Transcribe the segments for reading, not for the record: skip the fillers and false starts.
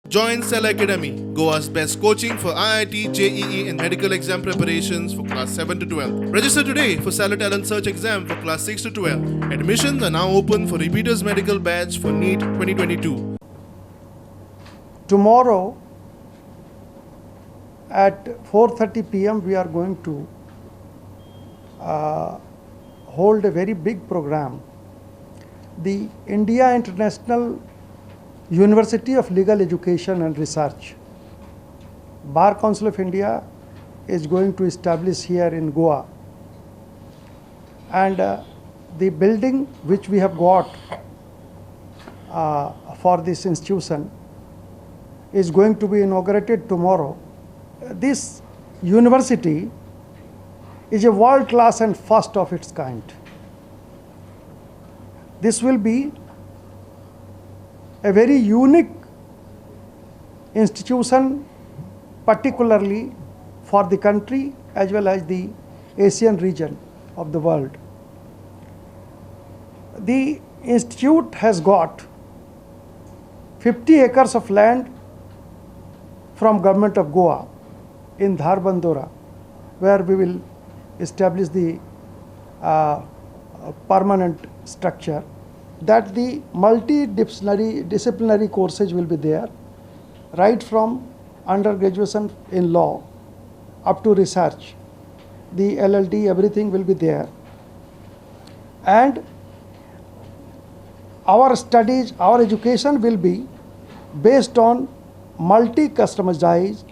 Join Cell Academy, Goa's best coaching for IIT, JEE and medical exam preparations for class 7 to 12. Register today for Cell Talent Search exam for class 6 to 12. Admissions are now open for repeaters medical batch for NEET 2022. Tomorrow at 4:30 p.m. we are going to hold a very big program. The India International University of Legal Education and Research, Bar Council of India is going to establish here in Goa, and the building which we have got for this institution is going to be inaugurated tomorrow. This university is a world class and first of its kind. This will be a very unique institution, particularly for the country as well as the Asian region of the world. The institute has got 50 acres of land from government of Goa in Dharbandora, where we will establish the permanent structure. That the multidisciplinary courses will be there, right from undergraduation in law up to research. The LLD, everything will be there. And our studies, our education will be based on multi-customized,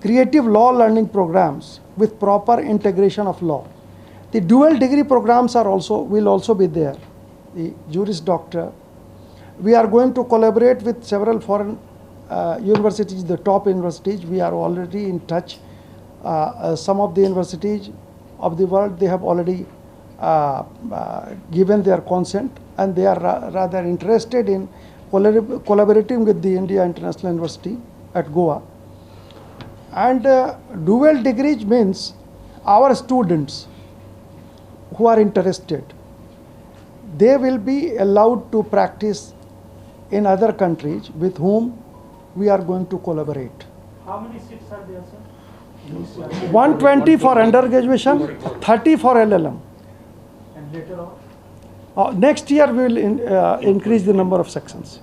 creative law learning programs with proper integration of law. The dual degree programs will also be there. The Juris Doctor. We are going to collaborate with several foreign universities, the top universities. We are already in touch. Some of the universities of the world, they have already given their consent, and they are rather interested in collaborating with the India International University at Goa. And dual degrees means our students who are interested, they will be allowed to practice in other countries with whom we are going to collaborate. How many seats are there, sir? 120 for undergraduation, 30 for LLM. And later on? Next year we will increase the number of sections.